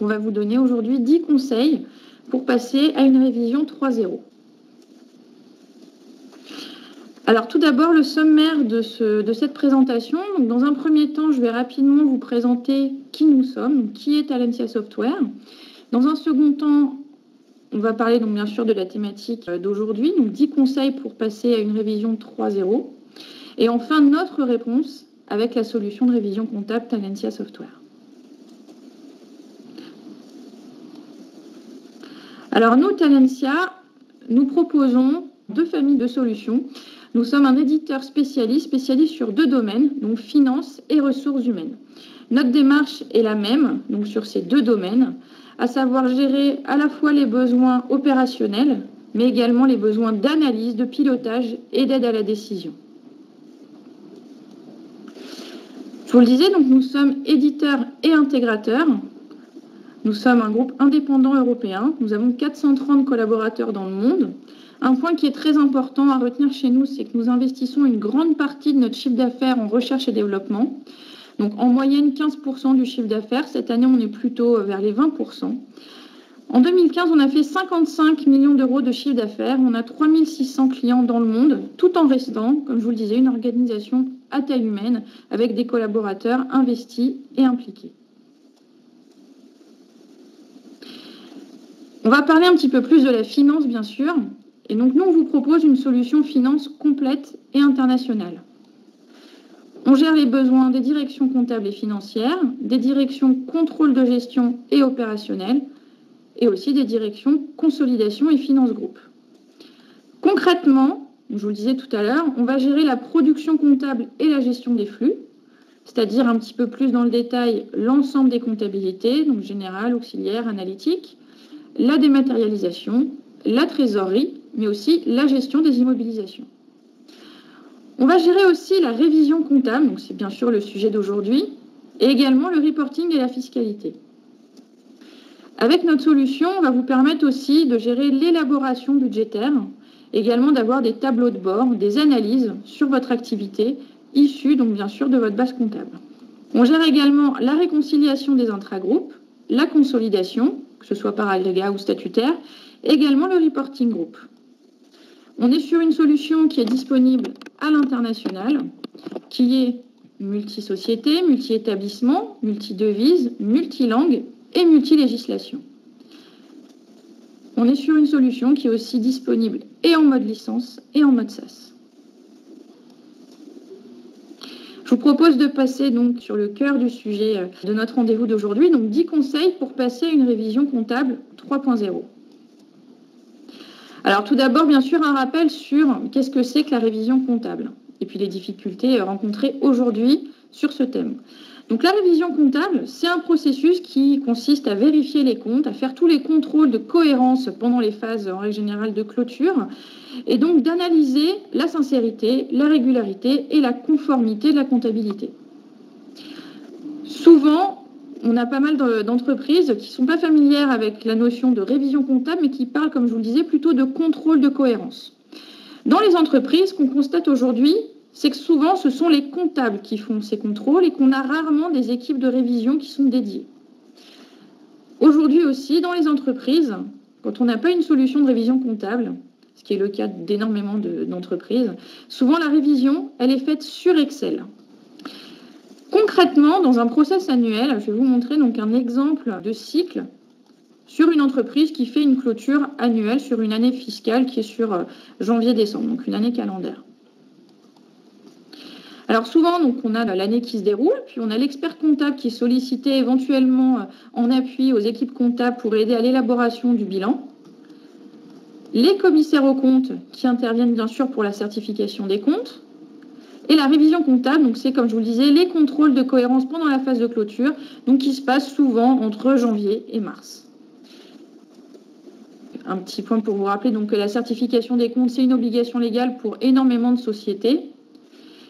On va vous donner aujourd'hui 10 conseils pour passer à une révision 3.0. Alors tout d'abord, le sommaire de cette présentation. Donc, dans un premier temps, je vais rapidement vous présenter qui nous sommes, donc qui est Talentia Software. Dans un second temps, on va parler donc bien sûr de la thématique d'aujourd'hui, donc 10 conseils pour passer à une révision 3.0. Et enfin, notre réponse avec la solution de révision comptable Talentia Software. Alors nous, Talentia, nous proposons 2 familles de solutions. Nous sommes un éditeur spécialiste sur 2 domaines, donc finance et ressources humaines. Notre démarche est la même, donc sur ces 2 domaines, à savoir gérer à la fois les besoins opérationnels, mais également les besoins d'analyse, de pilotage et d'aide à la décision. Je vous le disais, donc nous sommes éditeurs et intégrateurs. Nous sommes un groupe indépendant européen. Nous avons 430 collaborateurs dans le monde. Un point qui est très important à retenir chez nous, c'est que nous investissons une grande partie de notre chiffre d'affaires en recherche et développement. Donc en moyenne 15% du chiffre d'affaires. Cette année, on est plutôt vers les 20%. En 2015, on a fait 55 millions d'euros de chiffre d'affaires. On a 3600 clients dans le monde, tout en restant, comme je vous le disais, une organisation à taille humaine avec des collaborateurs investis et impliqués. On va parler un petit peu plus de la finance, bien sûr. Et donc, nous, on vous propose une solution finance complète et internationale. On gère les besoins des directions comptables et financières, des directions contrôle de gestion et opérationnelle, et aussi des directions consolidation et finance groupe. Concrètement, je vous le disais tout à l'heure, on va gérer la production comptable et la gestion des flux, c'est-à-dire un petit peu plus dans le détail l'ensemble des comptabilités, donc générale, auxiliaire, analytique, la dématérialisation, la trésorerie, mais aussi la gestion des immobilisations. On va gérer aussi la révision comptable, donc c'est bien sûr le sujet d'aujourd'hui, et également le reporting et la fiscalité. Avec notre solution, on va vous permettre aussi de gérer l'élaboration budgétaire, également d'avoir des tableaux de bord, des analyses sur votre activité, issues donc bien sûr de votre base comptable. On gère également la réconciliation des intragroupes, la consolidation, que ce soit par agrégat ou statutaire, également le reporting group. On est sur une solution qui est disponible à l'international, qui est multi-société, multi-établissement, multi-devise, multilangue et multi-législation. On est sur une solution qui est aussi disponible et en mode licence et en mode SaaS. Je vous propose de passer donc sur le cœur du sujet de notre rendez-vous d'aujourd'hui, donc 10 conseils pour passer à une révision comptable 3.0. Alors tout d'abord, bien sûr, un rappel sur qu'est-ce que c'est que la révision comptable et puis les difficultés rencontrées aujourd'hui sur ce thème. Donc la révision comptable, c'est un processus qui consiste à vérifier les comptes, à faire tous les contrôles de cohérence pendant les phases en règle générale de clôture et donc d'analyser la sincérité, la régularité et la conformité de la comptabilité. Souvent, on a pas mal d'entreprises qui ne sont pas familières avec la notion de révision comptable, mais qui parlent, comme je vous le disais, plutôt de contrôle de cohérence. Dans les entreprises, ce qu'on constate aujourd'hui, c'est que souvent, ce sont les comptables qui font ces contrôles et qu'on a rarement des équipes de révision qui sont dédiées. Aujourd'hui aussi, dans les entreprises, quand on n'a pas une solution de révision comptable, ce qui est le cas d'énormément d'entreprises, souvent la révision, elle est faite sur Excel. Concrètement, dans un process annuel, je vais vous montrer donc un exemple de cycle sur une entreprise qui fait une clôture annuelle sur une année fiscale qui est sur janvier-décembre, donc une année calendaire. Alors souvent, donc, on a l'année qui se déroule, puis on a l'expert comptable qui est sollicité éventuellement en appui aux équipes comptables pour aider à l'élaboration du bilan. Les commissaires aux comptes qui interviennent bien sûr pour la certification des comptes. Et la révision comptable, donc c'est comme je vous le disais, les contrôles de cohérence pendant la phase de clôture, donc qui se passent souvent entre janvier et mars. Un petit point pour vous rappeler donc que la certification des comptes, c'est une obligation légale pour énormément de sociétés.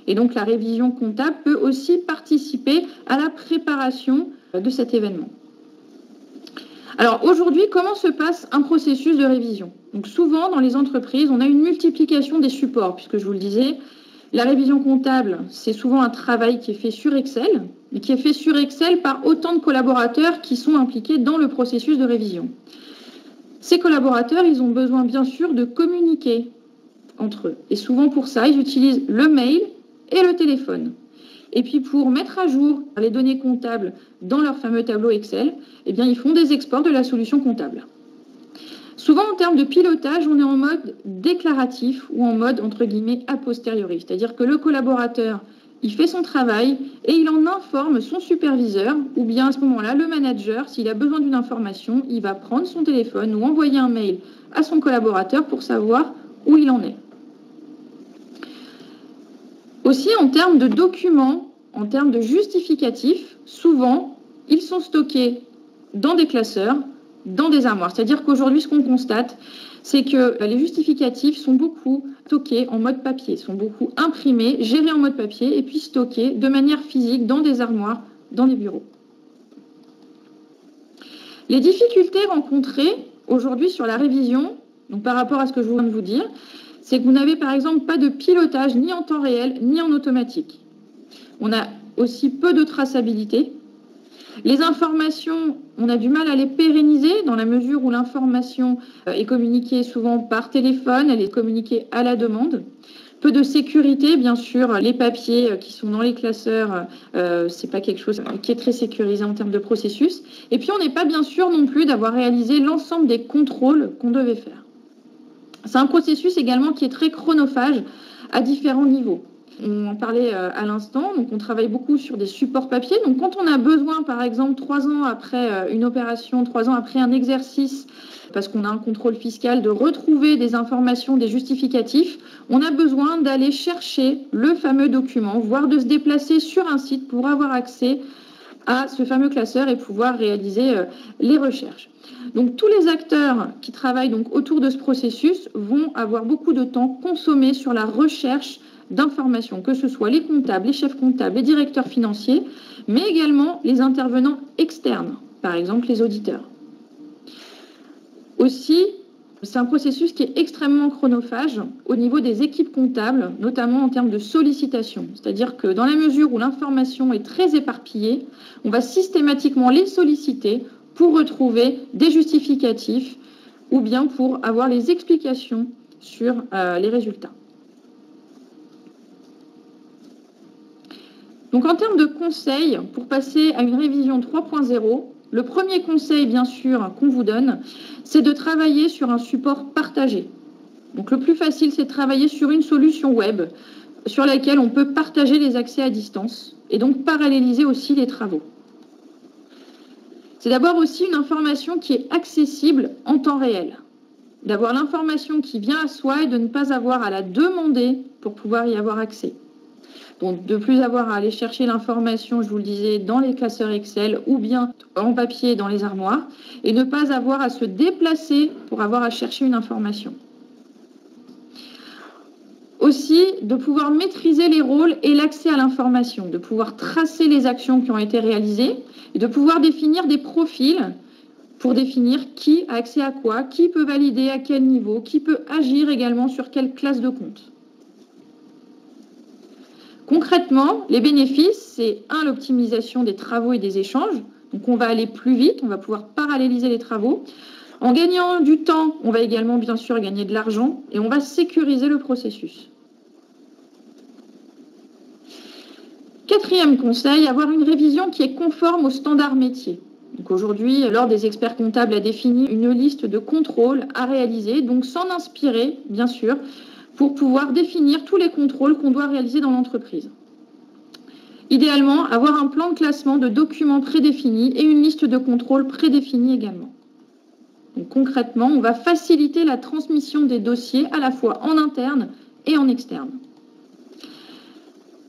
Et donc la révision comptable peut aussi participer à la préparation de cet événement. Alors aujourd'hui, comment se passe un processus de révision? Donc souvent dans les entreprises, on a une multiplication des supports, puisque je vous le disais, la révision comptable, c'est souvent un travail qui est fait sur Excel. mais qui est fait sur Excel par autant de collaborateurs qui sont impliqués dans le processus de révision. Ces collaborateurs, ils ont besoin bien sûr de communiquer entre eux. Et souvent pour ça, ils utilisent le mail et le téléphone. Et puis pour mettre à jour les données comptables dans leur fameux tableau Excel, eh bien, ils font des exports de la solution comptable. Souvent, en termes de pilotage, on est en mode déclaratif ou en mode, entre guillemets, a posteriori. C'est-à-dire que le collaborateur, il fait son travail et il en informe son superviseur ou bien à ce moment-là, le manager, s'il a besoin d'une information, il va prendre son téléphone ou envoyer un mail à son collaborateur pour savoir où il en est. Aussi, en termes de documents, en termes de justificatifs, souvent, ils sont stockés dans des classeurs, dans des armoires. C'est-à-dire qu'aujourd'hui, ce qu'on constate, c'est que les justificatifs sont beaucoup stockés en mode papier, sont beaucoup imprimés, gérés en mode papier et puis stockés de manière physique dans des armoires, dans des bureaux. Les difficultés rencontrées aujourd'hui sur la révision, donc par rapport à ce que je viens de vous dire, c'est que vous n'avez par exemple pas de pilotage ni en temps réel ni en automatique. On a aussi peu de traçabilité. Les informations, on a du mal à les pérenniser dans la mesure où l'information est communiquée souvent par téléphone, elle est communiquée à la demande. Peu de sécurité, bien sûr, les papiers qui sont dans les classeurs, c'est pas quelque chose qui est très sécurisé en termes de processus. Et puis on n'est pas bien sûr non plus d'avoir réalisé l'ensemble des contrôles qu'on devait faire. C'est un processus également qui est très chronophage à différents niveaux. On en parlait à l'instant, donc on travaille beaucoup sur des supports papier. Donc quand on a besoin, par exemple, 3 ans après une opération, 3 ans après un exercice, parce qu'on a un contrôle fiscal, de retrouver des informations, des justificatifs, on a besoin d'aller chercher le fameux document, voire de se déplacer sur un site pour avoir accès à ce fameux classeur et pouvoir réaliser les recherches. Donc tous les acteurs qui travaillent donc autour de ce processus vont avoir beaucoup de temps consommé sur la recherche d'informations, que ce soit les comptables, les chefs comptables, les directeurs financiers, mais également les intervenants externes, par exemple les auditeurs. Aussi, c'est un processus qui est extrêmement chronophage au niveau des équipes comptables, notamment en termes de sollicitation. C'est-à-dire que dans la mesure où l'information est très éparpillée, on va systématiquement les solliciter pour retrouver des justificatifs ou bien pour avoir les explications sur les résultats. Donc en termes de conseils, pour passer à une révision 3.0, le premier conseil, bien sûr, qu'on vous donne, c'est de travailler sur un support partagé. Donc le plus facile, c'est de travailler sur une solution web sur laquelle on peut partager les accès à distance et donc paralléliser aussi les travaux. C'est d'abord aussi une information qui est accessible en temps réel. D'avoir l'information qui vient à soi et de ne pas avoir à la demander pour pouvoir y avoir accès. Donc, de plus avoir à aller chercher l'information, je vous le disais, dans les classeurs Excel ou bien en papier dans les armoires et ne pas avoir à se déplacer pour avoir à chercher une information. Aussi, de pouvoir maîtriser les rôles et l'accès à l'information, de pouvoir tracer les actions qui ont été réalisées et de pouvoir définir des profils pour définir qui a accès à quoi, qui peut valider à quel niveau, qui peut agir également sur quelle classe de compte. Concrètement, les bénéfices, c'est l'optimisation des travaux et des échanges. Donc on va aller plus vite, on va pouvoir paralléliser les travaux. En gagnant du temps, on va également bien sûr gagner de l'argent et on va sécuriser le processus. Quatrième conseil, avoir une révision qui est conforme aux standards métiers. Donc aujourd'hui, l'Ordre des experts comptables a défini une liste de contrôles à réaliser, donc s'en inspirer, bien sûr, pour pouvoir définir tous les contrôles qu'on doit réaliser dans l'entreprise. Idéalement, avoir un plan de classement de documents prédéfinis et une liste de contrôles prédéfinie également. Donc, concrètement, on va faciliter la transmission des dossiers à la fois en interne et en externe.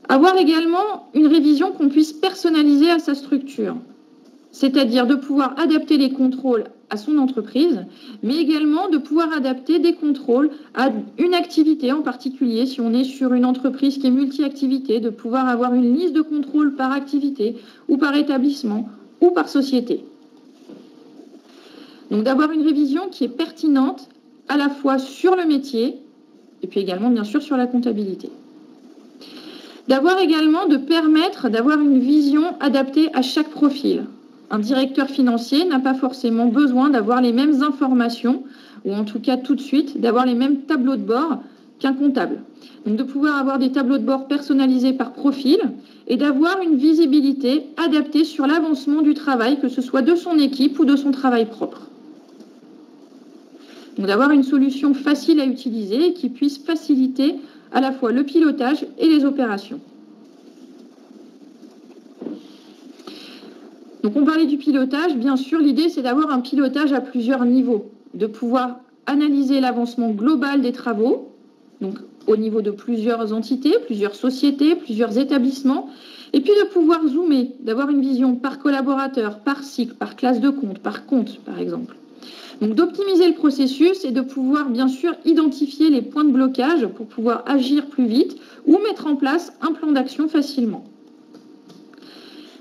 Avoir également une révision qu'on puisse personnaliser à sa structure, c'est-à-dire de pouvoir adapter les contrôles à son entreprise, mais également de pouvoir adapter des contrôles à une activité en particulier. Si on est sur une entreprise qui est multi-activité, de pouvoir avoir une liste de contrôles par activité ou par établissement ou par société. Donc d'avoir une révision qui est pertinente à la fois sur le métier et puis également bien sûr sur la comptabilité. De permettre d'avoir une vision adaptée à chaque profil. Un directeur financier n'a pas forcément besoin d'avoir les mêmes informations, ou en tout cas tout de suite, d'avoir les mêmes tableaux de bord qu'un comptable. Donc de pouvoir avoir des tableaux de bord personnalisés par profil et d'avoir une visibilité adaptée sur l'avancement du travail, que ce soit de son équipe ou de son travail propre. Donc d'avoir une solution facile à utiliser et qui puisse faciliter à la fois le pilotage et les opérations. Donc on parlait du pilotage, bien sûr l'idée c'est d'avoir un pilotage à plusieurs niveaux, de pouvoir analyser l'avancement global des travaux, donc au niveau de plusieurs entités, plusieurs sociétés, plusieurs établissements, et puis de pouvoir zoomer, d'avoir une vision par collaborateur, par cycle, par classe de compte, par exemple. Donc d'optimiser le processus et de pouvoir bien sûr identifier les points de blocage pour pouvoir agir plus vite ou mettre en place un plan d'action facilement.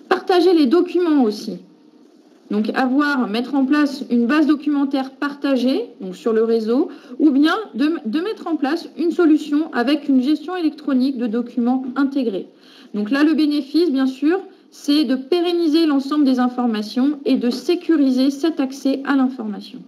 Partager les documents aussi. Donc mettre en place une base documentaire partagée donc sur le réseau ou bien de mettre en place une solution avec une gestion électronique de documents intégrés. Donc là, le bénéfice, bien sûr, c'est de pérenniser l'ensemble des informations et de sécuriser cet accès à l'information.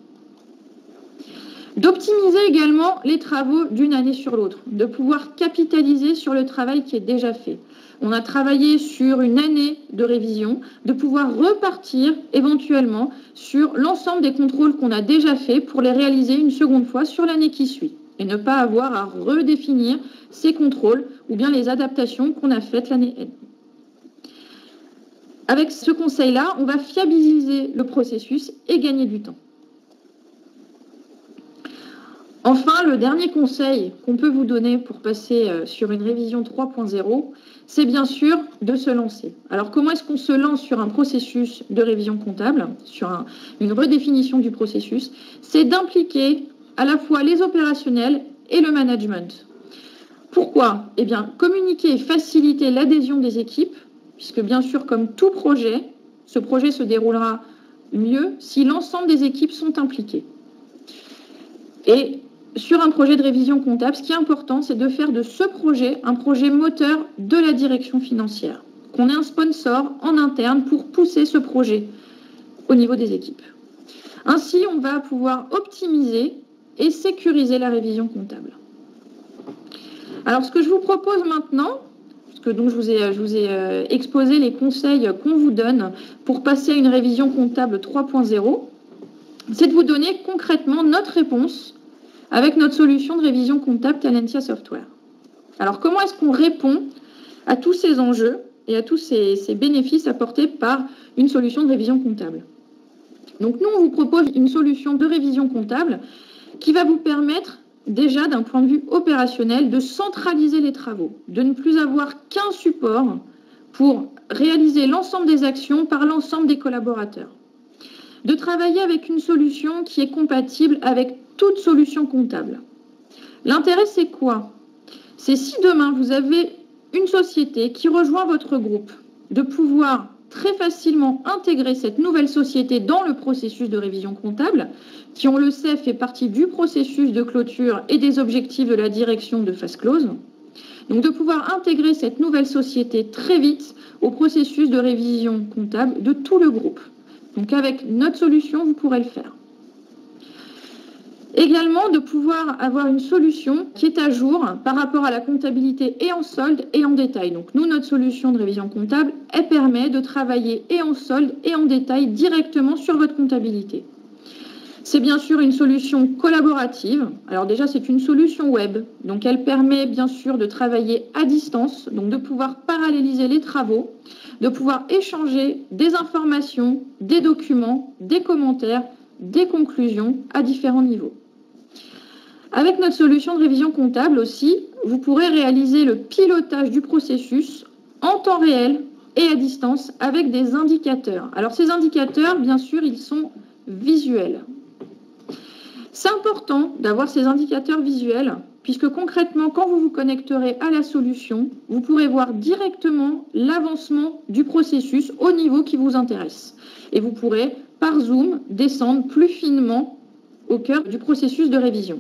D'optimiser également les travaux d'une année sur l'autre, de pouvoir capitaliser sur le travail qui est déjà fait. On a travaillé sur une année de révision, de pouvoir repartir éventuellement sur l'ensemble des contrôles qu'on a déjà faits pour les réaliser une seconde fois sur l'année qui suit et ne pas avoir à redéfinir ces contrôles ou bien les adaptations qu'on a faites l'année N. Avec ce conseil-là, on va fiabiliser le processus et gagner du temps. Enfin, le dernier conseil qu'on peut vous donner pour passer sur une révision 3.0, c'est bien sûr de se lancer. Alors, comment est-ce qu'on se lance sur un processus de révision comptable, sur une redéfinition du processus? C'est d'impliquer à la fois les opérationnels et le management. Pourquoi? Eh bien, communiquer et faciliter l'adhésion des équipes, puisque bien sûr, comme tout projet, ce projet se déroulera mieux si l'ensemble des équipes sont impliquées. Et sur un projet de révision comptable, ce qui est important, c'est de faire de ce projet un projet moteur de la direction financière, qu'on ait un sponsor en interne pour pousser ce projet au niveau des équipes. Ainsi, on va pouvoir optimiser et sécuriser la révision comptable. Alors, ce que je vous propose maintenant, parce que donc je vous ai exposé les conseils qu'on vous donne pour passer à une révision comptable 3.0, c'est de vous donner concrètement notre réponse avec notre solution de révision comptable Talentia Software. Alors, comment est-ce qu'on répond à tous ces enjeux et à tous ces bénéfices apportés par une solution de révision comptable? Donc, nous, on vous propose une solution de révision comptable qui va vous permettre, déjà d'un point de vue opérationnel, de centraliser les travaux, de ne plus avoir qu'un support pour réaliser l'ensemble des actions par l'ensemble des collaborateurs. De travailler avec une solution qui est compatible avec toute solution comptable. L'intérêt, c'est quoi? C'est si demain, vous avez une société qui rejoint votre groupe, de pouvoir très facilement intégrer cette nouvelle société dans le processus de révision comptable, qui, on le sait, fait partie du processus de clôture et des objectifs de la direction de phase close. Donc, de pouvoir intégrer cette nouvelle société très vite au processus de révision comptable de tout le groupe. Donc, avec notre solution, vous pourrez le faire. Également, de pouvoir avoir une solution qui est à jour par rapport à la comptabilité et en solde et en détail. Donc, nous, notre solution de révision comptable, elle permet de travailler et en solde et en détail directement sur votre comptabilité. C'est bien sûr une solution collaborative. Alors déjà, c'est une solution web. Donc, elle permet bien sûr de travailler à distance, donc de pouvoir paralléliser les travaux, de pouvoir échanger des informations, des documents, des commentaires, des conclusions à différents niveaux. Avec notre solution de révision comptable aussi, vous pourrez réaliser le pilotage du processus en temps réel et à distance avec des indicateurs. Alors ces indicateurs, bien sûr, ils sont visuels. C'est important d'avoir ces indicateurs visuels puisque concrètement, quand vous vous connecterez à la solution, vous pourrez voir directement l'avancement du processus au niveau qui vous intéresse. Et vous pourrez, par Zoom, descendre plus finement au cœur du processus de révision.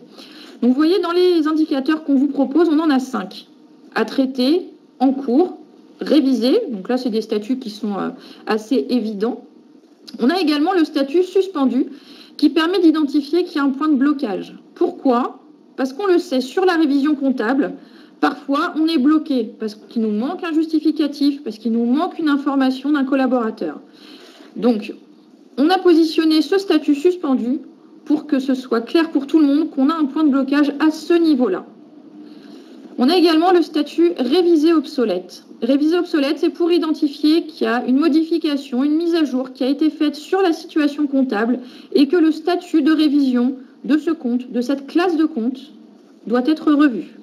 Donc vous voyez, dans les indicateurs qu'on vous propose, on en a 5 à traiter en cours, révisé. Donc là, c'est des statuts qui sont assez évidents. On a également le statut suspendu qui permet d'identifier qu'il y a un point de blocage. Pourquoi? Parce qu'on le sait, sur la révision comptable, parfois on est bloqué parce qu'il nous manque un justificatif, parce qu'il nous manque une information d'un collaborateur. Donc, on a positionné ce statut suspendu pour que ce soit clair pour tout le monde qu'on a un point de blocage à ce niveau-là. On a également le statut révisé obsolète. Révisé obsolète, c'est pour identifier qu'il y a une modification, une mise à jour qui a été faite sur la situation comptable et que le statut de révision de ce compte, de cette classe de compte, doit être revu.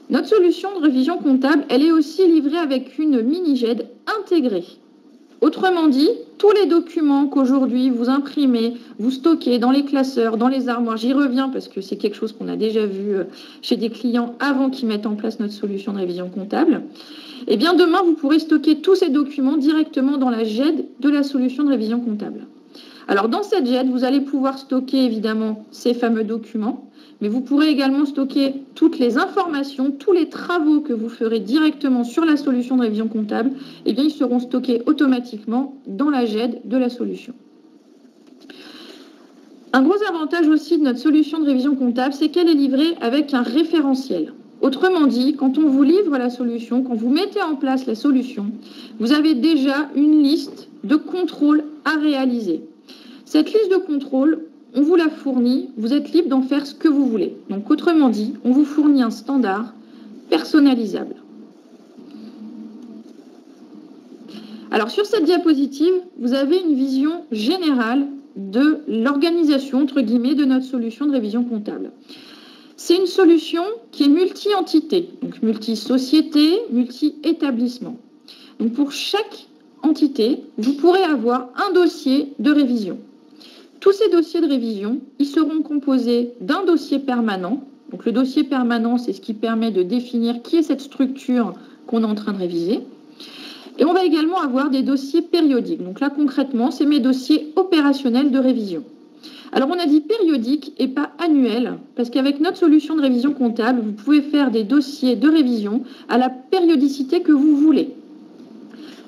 Notre solution de révision comptable, elle est aussi livrée avec une mini-GED intégrée. Autrement dit, tous les documents qu'aujourd'hui vous imprimez, vous stockez dans les classeurs, dans les armoires, j'y reviens parce que c'est quelque chose qu'on a déjà vu chez des clients avant qu'ils mettent en place notre solution de révision comptable. Eh bien, demain, vous pourrez stocker tous ces documents directement dans la GED de la solution de révision comptable. Alors, dans cette GED, vous allez pouvoir stocker évidemment ces fameux documents, mais vous pourrez également stocker toutes les informations, tous les travaux que vous ferez directement sur la solution de révision comptable, eh bien, ils seront stockés automatiquement dans la GED de la solution. Un gros avantage aussi de notre solution de révision comptable, c'est qu'elle est livrée avec un référentiel. Autrement dit, quand on vous livre la solution, quand vous mettez en place la solution, vous avez déjà une liste de contrôles à réaliser. Cette liste de contrôles, on vous la fournit, vous êtes libre d'en faire ce que vous voulez. Donc, autrement dit, on vous fournit un standard personnalisable. Alors, sur cette diapositive, vous avez une vision générale de l'organisation, entre guillemets, de notre solution de révision comptable. C'est une solution qui est multi-entité, donc multi-société, multi-établissement. Donc, pour chaque entité, vous pourrez avoir un dossier de révision. Tous ces dossiers de révision, ils seront composés d'un dossier permanent. Donc le dossier permanent, c'est ce qui permet de définir qui est cette structure qu'on est en train de réviser. Et on va également avoir des dossiers périodiques. Donc là, concrètement, c'est mes dossiers opérationnels de révision. Alors on a dit périodique et pas annuel, parce qu'avec notre solution de révision comptable, vous pouvez faire des dossiers de révision à la périodicité que vous voulez.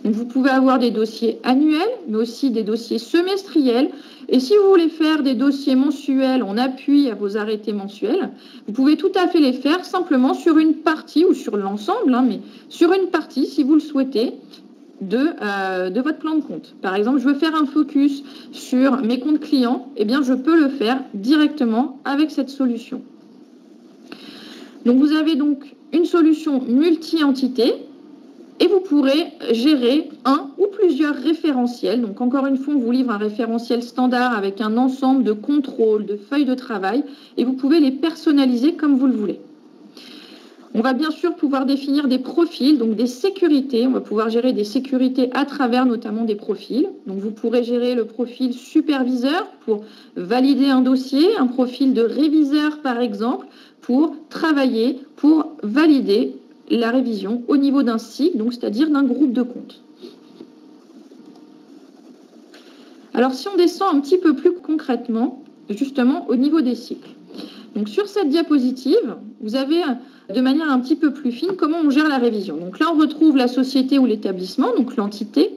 Donc vous pouvez avoir des dossiers annuels, mais aussi des dossiers semestriels. Et si vous voulez faire des dossiers mensuels en appui à vos arrêtés mensuels, vous pouvez tout à fait les faire simplement sur une partie ou sur l'ensemble, mais sur une partie, si vous le souhaitez, de votre plan de compte. Par exemple, je veux faire un focus sur mes comptes clients, eh bien je peux le faire directement avec cette solution. Donc vous avez donc une solution multi-entité. Et vous pourrez gérer un ou plusieurs référentiels. Donc, encore une fois, on vous livre un référentiel standard avec un ensemble de contrôles, de feuilles de travail, et vous pouvez les personnaliser comme vous le voulez. On va bien sûr pouvoir définir des profils, donc des sécurités. On va pouvoir gérer des sécurités à travers notamment des profils. Donc, vous pourrez gérer le profil superviseur pour valider un dossier, un profil de réviseur, par exemple, pour travailler, pour valider la révision au niveau d'un cycle, donc c'est-à-dire d'un groupe de comptes. Alors, si on descend un petit peu plus concrètement, justement au niveau des cycles. Donc, sur cette diapositive, vous avez de manière un petit peu plus fine comment on gère la révision. Donc là, on retrouve la société ou l'établissement, donc l'entité,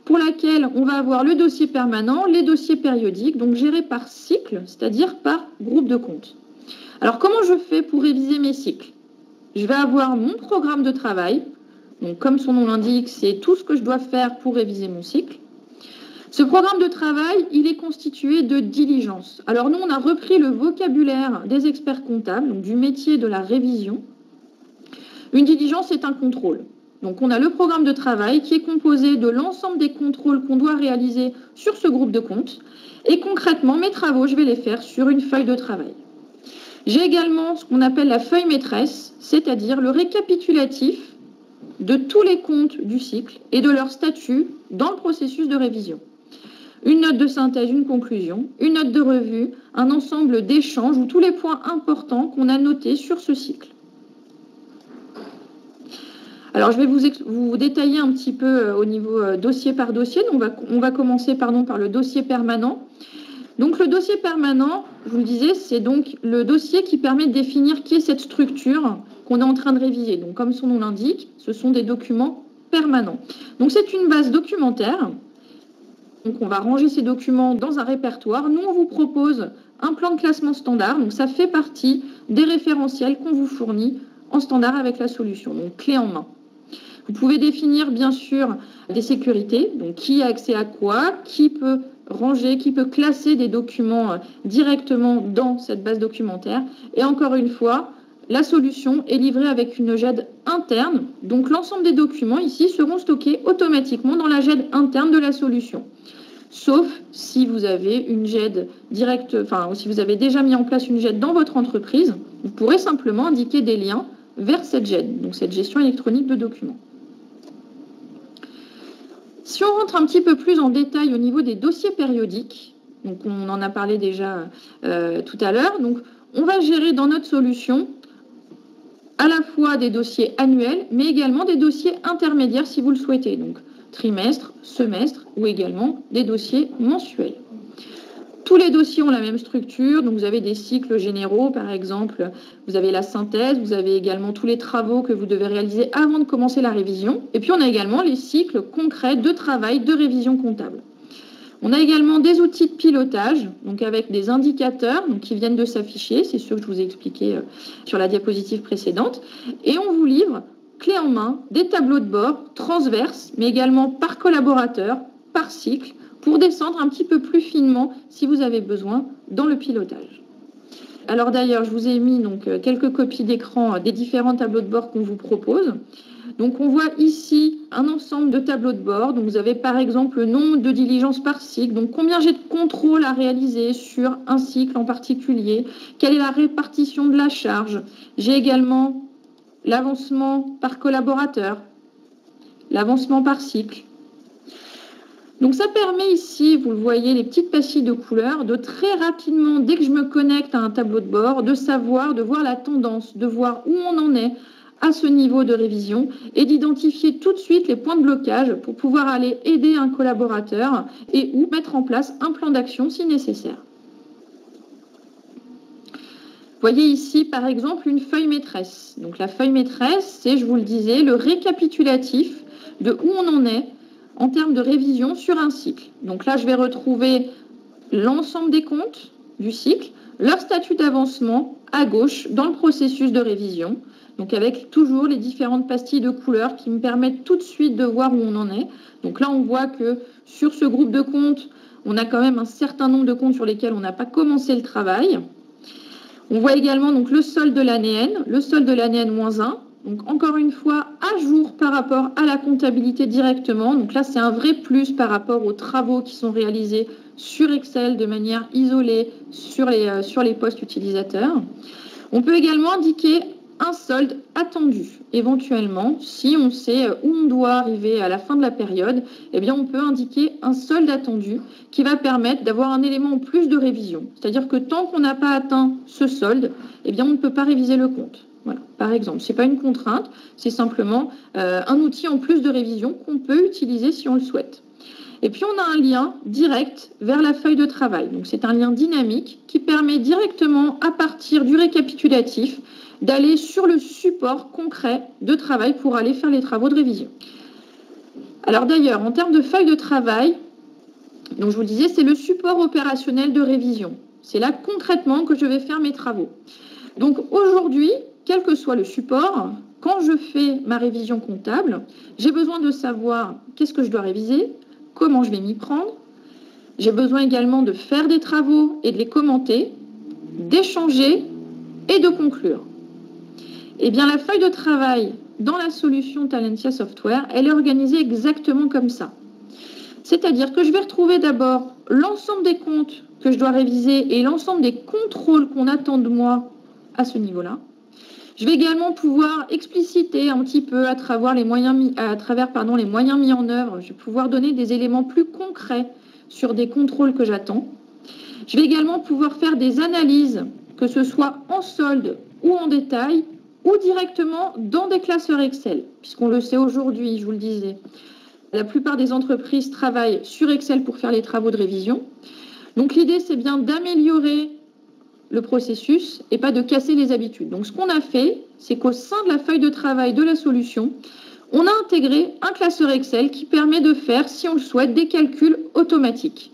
pour laquelle on va avoir le dossier permanent, les dossiers périodiques, donc gérés par cycle, c'est-à-dire par groupe de comptes. Alors, comment je fais pour réviser mes cycles ? Je vais avoir mon programme de travail. Donc, comme son nom l'indique, c'est tout ce que je dois faire pour réviser mon cycle. Ce programme de travail, il est constitué de diligences. Alors, nous, on a repris le vocabulaire des experts comptables, donc du métier de la révision. Une diligence est un contrôle. Donc, on a le programme de travail qui est composé de l'ensemble des contrôles qu'on doit réaliser sur ce groupe de comptes. Et concrètement, mes travaux, je vais les faire sur une feuille de travail. J'ai également ce qu'on appelle la feuille maîtresse, c'est-à-dire le récapitulatif de tous les comptes du cycle et de leur statut dans le processus de révision. Une note de synthèse, une conclusion, une note de revue, un ensemble d'échanges ou tous les points importants qu'on a notés sur ce cycle. Alors, je vais vous détailler un petit peu au niveau dossier par dossier. Donc, on va commencer par le dossier permanent. Donc le dossier permanent, je vous le disais, c'est donc le dossier qui permet de définir qui est cette structure qu'on est en train de réviser. Donc comme son nom l'indique, ce sont des documents permanents. Donc c'est une base documentaire. Donc on va ranger ces documents dans un répertoire. Nous, on vous propose un plan de classement standard. Donc ça fait partie des référentiels qu'on vous fournit en standard avec la solution, donc clé en main. Vous pouvez définir bien sûr des sécurités, donc qui a accès à quoi, qui peut ranger, qui peut classer des documents directement dans cette base documentaire. Et encore une fois, la solution est livrée avec une GED interne. Donc l'ensemble des documents ici seront stockés automatiquement dans la GED interne de la solution. Sauf si vous avez une GED directe, enfin si vous avez déjà mis en place une GED dans votre entreprise, vous pourrez simplement indiquer des liens vers cette GED, donc cette gestion électronique de documents. Si on rentre un petit peu plus en détail au niveau des dossiers périodiques, donc on en a parlé déjà tout à l'heure, donc on va gérer dans notre solution à la fois des dossiers annuels, mais également des dossiers intermédiaires si vous le souhaitez, donc trimestre, semestre ou également des dossiers mensuels. Tous les dossiers ont la même structure, donc vous avez des cycles généraux, par exemple, vous avez la synthèse, vous avez également tous les travaux que vous devez réaliser avant de commencer la révision, et puis on a également les cycles concrets de travail de révision comptable. On a également des outils de pilotage, donc avec des indicateurs donc, qui viennent de s'afficher, c'est ceux que je vous ai expliqués sur la diapositive précédente, et on vous livre, clé en main, des tableaux de bord transverses, mais également par collaborateur, par cycle, pour descendre un petit peu plus finement si vous avez besoin dans le pilotage. Alors d'ailleurs, je vous ai mis donc quelques copies d'écran des différents tableaux de bord qu'on vous propose. Donc on voit ici un ensemble de tableaux de bord. Donc vous avez par exemple le nombre de diligences par cycle, donc combien j'ai de contrôles à réaliser sur un cycle en particulier, quelle est la répartition de la charge. J'ai également l'avancement par collaborateur, l'avancement par cycle. Donc ça permet ici, vous le voyez, les petites pastilles de couleurs, de très rapidement, dès que je me connecte à un tableau de bord, de voir la tendance, de voir où on en est à ce niveau de révision et d'identifier tout de suite les points de blocage pour pouvoir aller aider un collaborateur et ou mettre en place un plan d'action si nécessaire. Vous voyez ici, par exemple, une feuille maîtresse. Donc la feuille maîtresse, c'est, je vous le disais, le récapitulatif de où on en est en termes de révision sur un cycle. Donc là, je vais retrouver l'ensemble des comptes du cycle, leur statut d'avancement à gauche dans le processus de révision, donc avec toujours les différentes pastilles de couleurs qui me permettent tout de suite de voir où on en est. Donc là, on voit que sur ce groupe de comptes, on a quand même un certain nombre de comptes sur lesquels on n'a pas commencé le travail. On voit également donc, le solde de l'année N, le solde de l'année N-1, donc encore une fois à jour par rapport à la comptabilité directement. Donc là, c'est un vrai plus par rapport aux travaux qui sont réalisés sur Excel de manière isolée sur les postes utilisateurs. On peut également indiquer un solde attendu. Éventuellement, si on sait où on doit arriver à la fin de la période, eh bien, on peut indiquer un solde attendu qui va permettre d'avoir un élément en plus de révision. C'est-à-dire que tant qu'on n'a pas atteint ce solde, eh bien, on ne peut pas réviser le compte. Voilà, par exemple, ce n'est pas une contrainte, c'est simplement un outil en plus de révision qu'on peut utiliser si on le souhaite. Et puis, on a un lien direct vers la feuille de travail. Donc, c'est un lien dynamique qui permet directement, à partir du récapitulatif, d'aller sur le support concret de travail pour aller faire les travaux de révision. Alors d'ailleurs, en termes de feuille de travail, donc je vous le disais, c'est le support opérationnel de révision. C'est là concrètement que je vais faire mes travaux. Donc aujourd'hui, quel que soit le support, quand je fais ma révision comptable, j'ai besoin de savoir qu'est-ce que je dois réviser, comment je vais m'y prendre. J'ai besoin également de faire des travaux et de les commenter, d'échanger et de conclure. Eh bien, la feuille de travail dans la solution Talentia Software, elle est organisée exactement comme ça. C'est-à-dire que je vais retrouver d'abord l'ensemble des comptes que je dois réviser et l'ensemble des contrôles qu'on attend de moi à ce niveau-là. Je vais également pouvoir expliciter un petit peu à travers les moyens mis en œuvre. Je vais pouvoir donner des éléments plus concrets sur des contrôles que j'attends. Je vais également pouvoir faire des analyses, que ce soit en solde ou en détail, ou directement dans des classeurs Excel, puisqu'on le sait aujourd'hui, je vous le disais. La plupart des entreprises travaillent sur Excel pour faire les travaux de révision. Donc l'idée, c'est bien d'améliorer le processus et pas de casser les habitudes. Donc ce qu'on a fait, c'est qu'au sein de la feuille de travail de la solution, on a intégré un classeur Excel qui permet de faire, si on le souhaite, des calculs automatiques.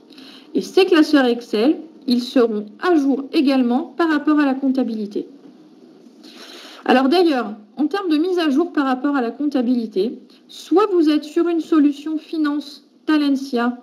Et ces classeurs Excel, ils seront à jour également par rapport à la comptabilité. Alors d'ailleurs, en termes de mise à jour par rapport à la comptabilité, soit vous êtes sur une solution finance Talentia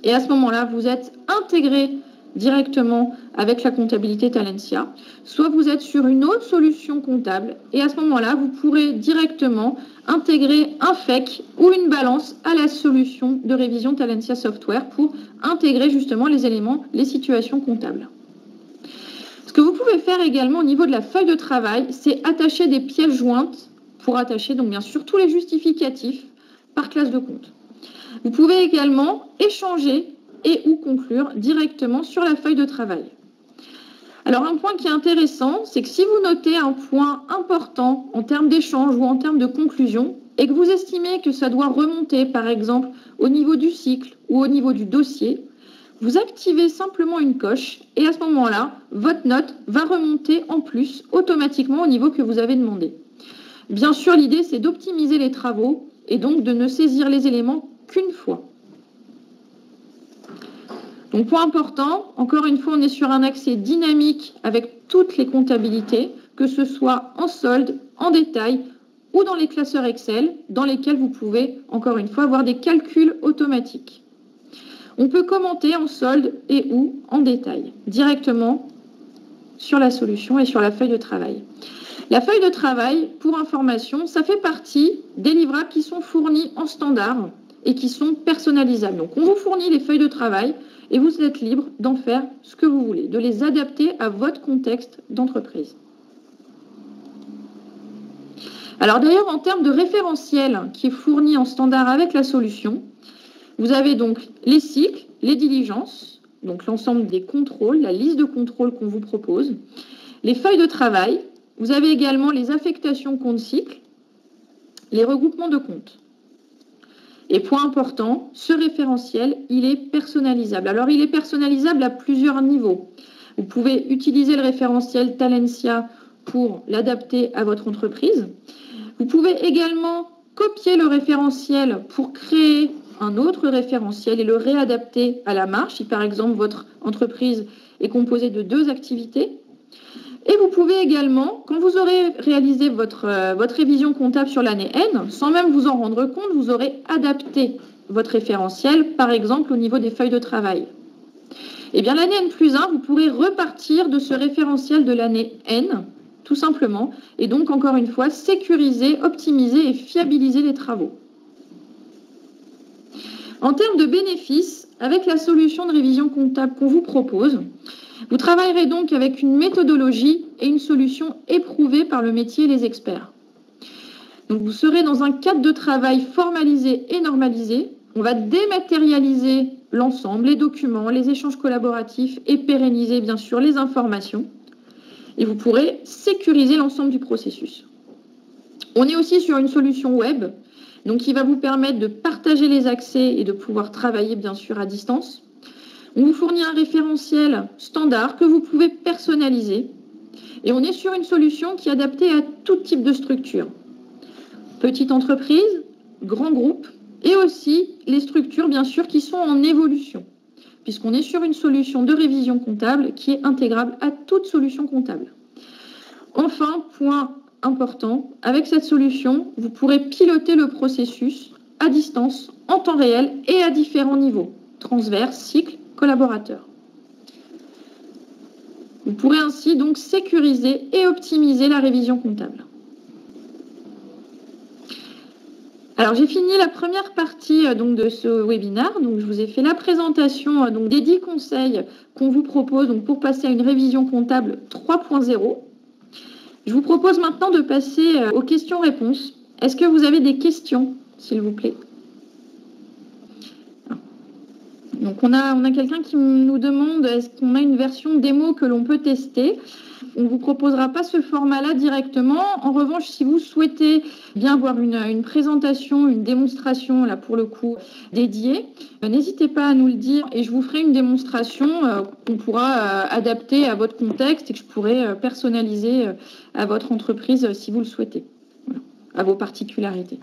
et à ce moment-là, vous êtes intégré directement avec la comptabilité Talentia, soit vous êtes sur une autre solution comptable et à ce moment-là, vous pourrez directement intégrer un FEC ou une balance à la solution de révision Talentia Software pour intégrer justement les éléments, les situations comptables. Ce que vous pouvez faire également au niveau de la feuille de travail, c'est attacher des pièces jointes pour attacher donc bien sûr tous les justificatifs par classe de compte. Vous pouvez également échanger et ou conclure directement sur la feuille de travail. Alors un point qui est intéressant, c'est que si vous notez un point important en termes d'échange ou en termes de conclusion et que vous estimez que ça doit remonter par exemple au niveau du cycle ou au niveau du dossier, vous activez simplement une coche et à ce moment-là, votre note va remonter en plus automatiquement au niveau que vous avez demandé. Bien sûr, l'idée, c'est d'optimiser les travaux et donc de ne saisir les éléments qu'une fois. Donc, point important, encore une fois, on est sur un accès dynamique avec toutes les comptabilités, que ce soit en solde, en détail ou dans les classeurs Excel, dans lesquels vous pouvez, encore une fois, avoir des calculs automatiques. On peut commenter en solde et ou en détail, directement sur la solution et sur la feuille de travail. La feuille de travail, pour information, ça fait partie des livrables qui sont fournis en standard et qui sont personnalisables. Donc, on vous fournit les feuilles de travail et vous êtes libre d'en faire ce que vous voulez, de les adapter à votre contexte d'entreprise. Alors d'ailleurs, en termes de référentiel qui est fourni en standard avec la solution, vous avez donc les cycles, les diligences, donc l'ensemble des contrôles, la liste de contrôles qu'on vous propose, les feuilles de travail, vous avez également les affectations compte cycle, les regroupements de comptes. Et point important, ce référentiel, il est personnalisable. Alors, il est personnalisable à plusieurs niveaux. Vous pouvez utiliser le référentiel Talentia pour l'adapter à votre entreprise. Vous pouvez également copier le référentiel pour créer un autre référentiel et le réadapter à la marche, si par exemple votre entreprise est composée de 2 activités. Et vous pouvez également, quand vous aurez réalisé votre révision comptable sur l'année N, sans même vous en rendre compte, vous aurez adapté votre référentiel, par exemple au niveau des feuilles de travail. Eh bien, l'année N+1, vous pourrez repartir de ce référentiel de l'année N, tout simplement, et donc, encore une fois, sécuriser, optimiser et fiabiliser les travaux. En termes de bénéfices, avec la solution de révision comptable qu'on vous propose, vous travaillerez donc avec une méthodologie et une solution éprouvée par le métier et les experts. Donc vous serez dans un cadre de travail formalisé et normalisé. On va dématérialiser l'ensemble, les documents, les échanges collaboratifs et pérenniser bien sûr les informations. Et vous pourrez sécuriser l'ensemble du processus. On est aussi sur une solution web, donc qui va vous permettre de partager les accès et de pouvoir travailler bien sûr à distance. On vous fournit un référentiel standard que vous pouvez personnaliser. Et on est sur une solution qui est adaptée à tout type de structure. Petite entreprise, grand groupe, et aussi les structures, bien sûr, qui sont en évolution, puisqu'on est sur une solution de révision comptable qui est intégrable à toute solution comptable. Enfin, point important, avec cette solution, vous pourrez piloter le processus à distance, en temps réel et à différents niveaux, transverse, cycle, collaborateurs. Vous pourrez ainsi donc sécuriser et optimiser la révision comptable. Alors j'ai fini la première partie donc, de ce webinaire. Donc, je vous ai fait la présentation donc, des 10 conseils qu'on vous propose donc, pour passer à une révision comptable 3.0. Je vous propose maintenant de passer aux questions-réponses. Est-ce que vous avez des questions, s'il vous plaît ? Donc on a quelqu'un qui nous demande est-ce qu'on a une version démo que l'on peut tester. On ne vous proposera pas ce format-là directement. En revanche, si vous souhaitez bien voir une présentation, une démonstration, là pour le coup, dédiée, n'hésitez pas à nous le dire et je vous ferai une démonstration qu'on pourra adapter à votre contexte et que je pourrai personnaliser à votre entreprise si vous le souhaitez, voilà, à vos particularités.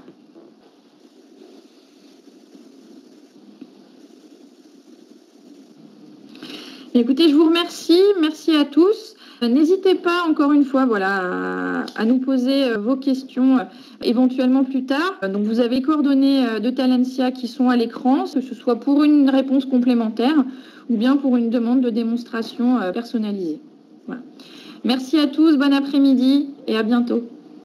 Écoutez, je vous remercie. Merci à tous. N'hésitez pas, encore une fois, voilà, à nous poser vos questions éventuellement plus tard. Donc, vous avez les coordonnées de Talentia qui sont à l'écran, que ce soit pour une réponse complémentaire ou bien pour une demande de démonstration personnalisée. Voilà. Merci à tous, bon après-midi et à bientôt.